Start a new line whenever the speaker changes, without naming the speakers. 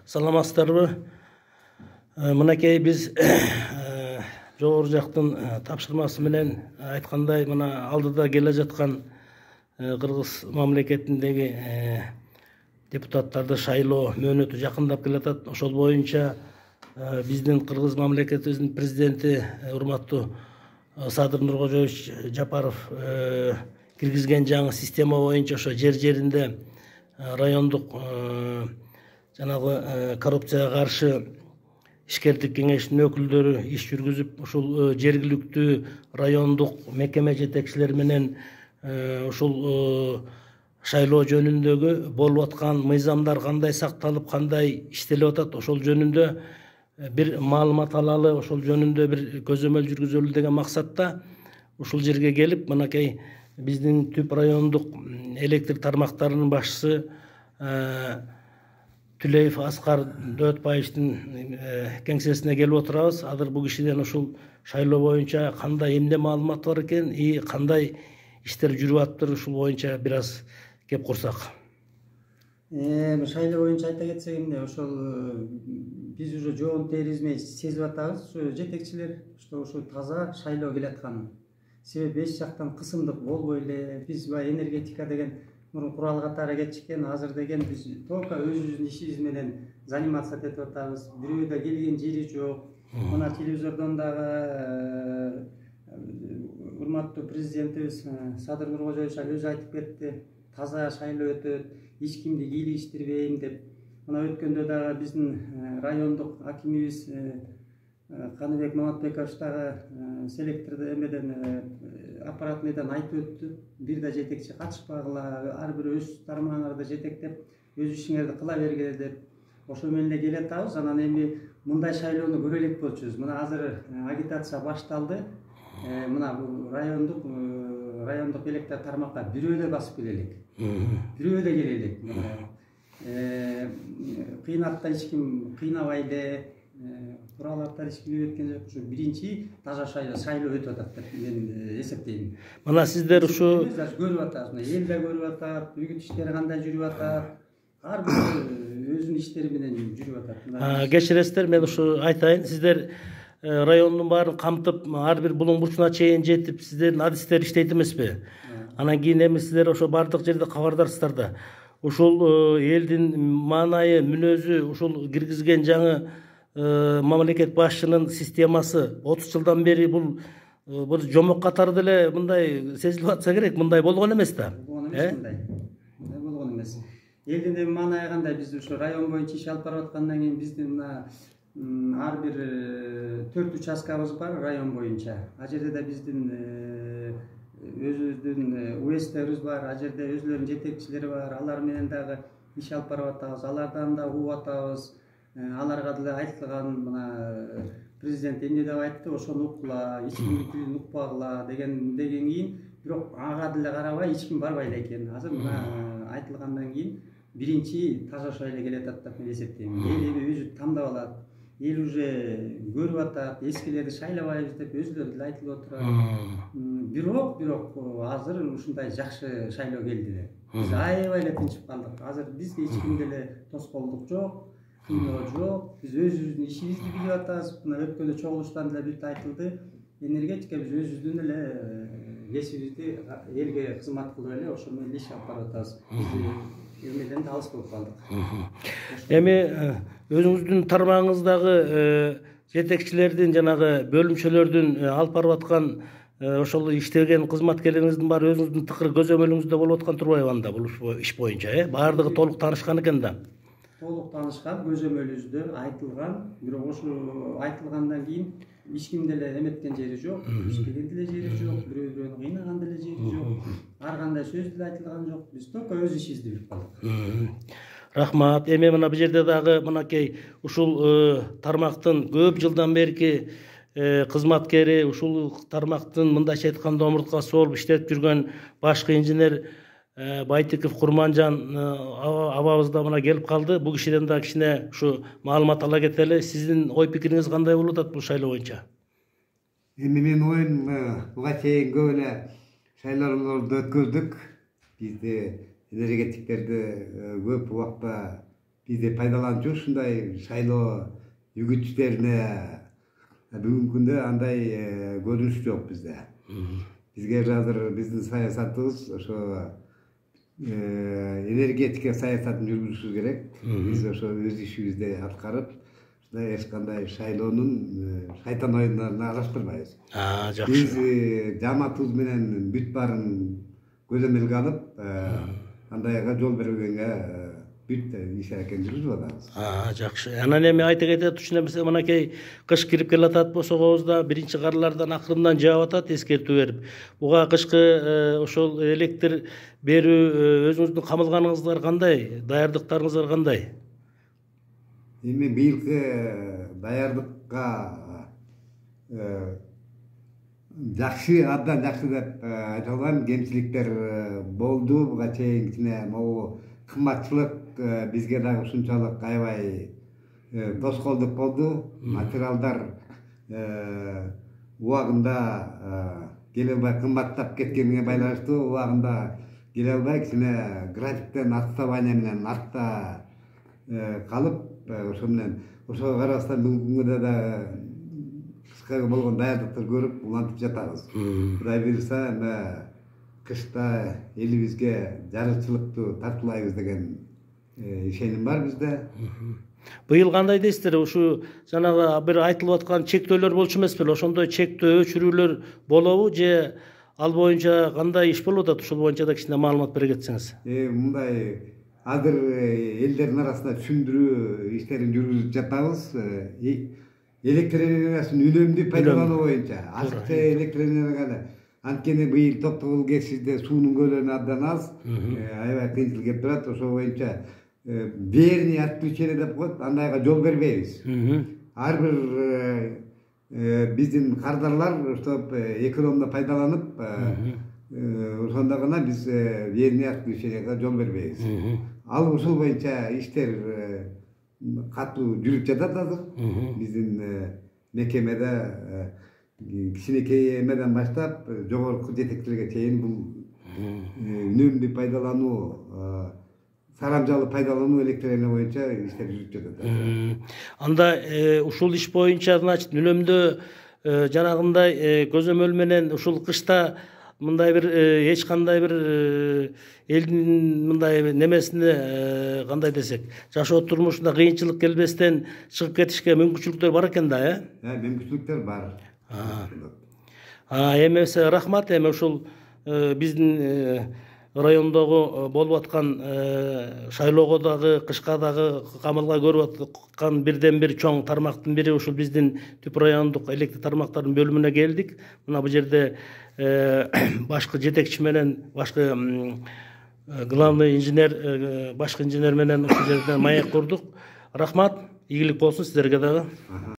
Саламатсыздарбы? Мынакей биз жогору жактын тапшырмасы менен айткандай мына алдыда келе жаткан Кыргыз мамлекетиндеги депутаттарды шайлоо мөөнөтү жакындап келатат. Ошол боюнча биздин Кыргыз мамлекетибиздин президенти урматтуу Садыр Нуркожоевич Жапаров киргизген жаңы система боюнча ошо жеринде райондук жанагы коррупцияга каршы ишкердик кеңештин өкүлдөрү иш жүргүзүп, ушул жергиликтүү райондук мекеме жетекчилери менен ушул шайлоо жөнүндөгү болуп аткан мыйзамдар кандай сакталып, кандай иштелип атат, ошол жөнүндө бир маалымат алалы, ошол жөнүндө бир көзөмөл жүргүзөлү деген максатта ушул жерге келип, мынакей биздин түп райондук электр тармактарынын башчысы Түлеев Аскар Дөтбаевдин кеңсесине келип отурабыз. Азыр бул кишиден ушул шайлоо боюнча кандай эмне маалымат бар экен, кандай иштер жүрүп атыптыр, ушул боюнча бир аз кеп курсак.
Шайлоо боюнча айта кетсек эмне, ошол биз уже жоон теризме сезип атабыз. Жетекчилер ошо таза шайлоо келатканын. Себеби эч жактан кысымдык болбой эле, биз баягы энергетика деген мурун курал катары кетишкен, азыр деген биз только өзүбүздүн ишибиз менен заниматься этип атабыз. Бирөө да келген жери жок. Мына телевизордон дагы урматтуу президентибиз Садыр Нуркожоевич өзү айтып кетти. Таза шайлоо өтөт, эч кимди кийлигиштирбейм деп. Мына өткөндө дагы биздин райондук акимибиз Каныбек Маматбекович дагы селекторду эмеден аппаратныйдан айтып өттү. Бир да жетекчи катышпагыла, ар бир өз тармагыңарды жетектеп, өз ишиңерди кыла бергиле деп. Ошо менен эле келатабыз. Анан эми мындай шайлоону көрө элек болчубуз. Мына азыр агитация башталды. Мына райондук электр тармакка бирөө да басып келе элек. Бирөө да келе элек. Кыйнатта эч ким кыйнабай эле, куралаттар эч ким өткөн жок. Ушу биринчи таза шайлоо өтүп атат деп мен эсептейм.
Мына сиздер ушу
көрүп атасыз. Эл да көрүп атат, бүгүн иштери кандай жүрүп атат. Ар бир өзүнүн иштери менен жүрүп атат.
Кечиресиздер, мен ушу айтайын. Сиздер райондун баарын камтып, ар бир булуң бурчуна чейин жетип, сиздердин адистер иштейт эмеспи? Анан кийин эми сиздер ошо бардык жерде кабардарсыздар да. Ушул элдин маанайы, мүнөзү, ушул киргизген жаңы мамлекет башчынын системасы 30 жылдан бери бул жомок катары деле мындай сезилип атса керек, мындай болгон эмес да.
Мындай болгон эмес. Элдин эми маанайы кандай? Биз ушу район боюнча иш алып барып аткандан кийин биздин мына ар бир 4 участкабыз бар район боюнча. А жерде да биздин өзүбүздүн уездтерибиз бар, а жерде өзүлөрүнүн жетекчилери бар. Алар менен дагы иш алып барып атабыз. Алардан да угуп атабыз. Аларга деле айтылган, мына президент эмне деп айтты, ошону уккула, эч кимдин тилин укпагыла дегенден кийин, бирок ага деле карабай эч ким барбайт экен. Азыр мына айтылгандан кийин биринчи таза шайлоо келатат деп мен эсептейм. Эл эми өзү тандап алат. Эл уже көрүп атат, эскилерди шайлабайбыз деп өзүлөрү деле айтылып отурат. Бирок азыр ушундай жакшы шайлоо келди эле. Биз аябай эле тынчып калдык. Азыр бизге эч ким деле тоскоолдук жок, кыйноо жок. Биз өзүбүздүн ишибизди билип атабыз. Мына өткөндө чогулуштан деле бүт айтылды. Энергетика биз өзүбүздүн эле кесибибизди элге кызмат кылып эле ошо менен иш алып барып атабыз. Эмеден да алыс болуп калдык.
Эми өзүңүздүн тармагыңыздагы жетекчилердин жанагы бөлүмчөлөрдүн алып барып аткан ошол иштеген кызматкерлериңиздин баары өзүңүздүн тыкыр көзөмөлүңүздө болуп аткан турбайбы анда бул иш боюнча? Баардыгы толук таанышкан экен да.
Толук таанышкан, көзөмөлүбүздө айтылган, бирок ошо айтылгандан кийин эч ким деле эметкен жери жок, иштеген деле жери жок, бирөө-бирөөнү кыйнаган деле жери жок, ар кандай сөз деле айтылган жок. Биз только өз ишибизди билип калдык.
Рахмат. Эми мына бул жерде дагы мынакей ушул тармактын көп жылдан берки кызматкери, ушул тармактын мындайча айтканда омурткасы болуп иштеп жүргөн башкы инженер Байтыков Курманжан абабызда мына келип калды. Бул кишиден да кичине ушу маалымат ала кетели. Сиздин ой пикириңиз кандай болуп атат бул шайлоо боюнча?
Эми менин оюм буга чейин көп эле шайлоолорду өткөздүк. Бизде энергетиктерди көп убакта бизде пайдаланып жүр. Ушундай шайлоо үгүтчүлөрүнө бүгүнкү күндө андай көрүнүш жок бизде. Бизге азыр биздин саясатыбыз ошо энергетика саясатын жүргүзүшүбүз керек. Биз ошо өз ишибизди аткарып, ушундай эч кандай шайлоонун шайтан оюндарына аралашпайбыз.
Жакшы.
Биз жамаатыбыз менен бүт баарын көзөмөлгө алып, андайга жол бербегенге бүт иш аракет жүргүзүп атабыз.
Жакшы. Анан эми айта кетет ушундай мынакей кыш кирип келатат болсогобуз да биринчи карлардан акырындан жаап атат, эскертүү берип. Буга кышкы ошол электр берүү өзүңүздүн камылганыңыздар кандай? Даярдыктарыңыздар кандай?
Эми быйылкы даярдыкка жакшы, абдан жакшы деп айта албайм. Кемчиликтер болду. Буга чейин кичине могу кымбатчылык бизге дагы ушунчалык аябай тоскоолдук болду. Материалдар убагында келе албай, кымбаттап кеткенине байланыштуу убагында келе албай, кичине графиктен отставание менен артта калып, ошо менен ошого карабастан бүгүнкү күндө да кышка болгон даярдыктар көрүп улантып жатабыз. Кудай буйруса, эми кышта элибизге жарыкчылыктуу тартуулайбыз деген ишеним бар бизде.
Быйыл кандай дейсиздер? Ушу жанагы бир айтылып аткан чектөөлөр болчу эмес беле? Ошондой чектөө өчүрүүлөр болобу же ал боюнча кандай иш болуп атат? Ошол боюнча да кичине маалымат бере кетсеңиз.
Мындай азыр элдердин арасында түшүндүрүү иштерин жүргүзүп жатабыз. Электр энергиясын үнөмдүү пайдалануу боюнча, ашыкча электр энергияны. Анткени быйыл Токтогул КСЖде суунун көлөмү абдан аз, аябай кыйынчылык келип турат. Ошол боюнча верхний отключение деп коет, андайга жол бербейбиз. Ар бир биздин кардарлар уштап экономдо пайдаланып, ошондо гана биз верхний отключенияга жол бербейбиз. Ал ушул боюнча иштер катуу жүрүп жатат азыр. Биздин мекемеде кичинекей эмеден баштап жогорку жетекчилерге чейин бул үнөмдүү пайдалануу, сарамжалуу пайдалануу электр энергия боюнча иштер жүрүп жатат.
Анда ушул иш боюнча, значит, үнөмдөө жанагындай көзөмөл менен ушул кышта мындай бир эч кандай бир элдин мындай немесине кандай десек, жашоо турмушунда кыйынчылык келбестен чыгып кетишке мүмкүнчүлүктөр бар экен да,
мүмкүнчүлүктөр бар.
Эми рахмат. Эми ушул биздин райондогу болуп аткан шайлоого дагы, кышка дагы камылга көрүп аткан бирден бир чоң тармактын бири ушул биздин Түп райондук электр тармактарынын бөлүмүнө келдик. Мына бул жерде башкы жетекчи менен, башкы главный инженер, башкы инженер менен ушул жерде маек курдук. Рахмат, ийгилик болсун сиздерге дагы.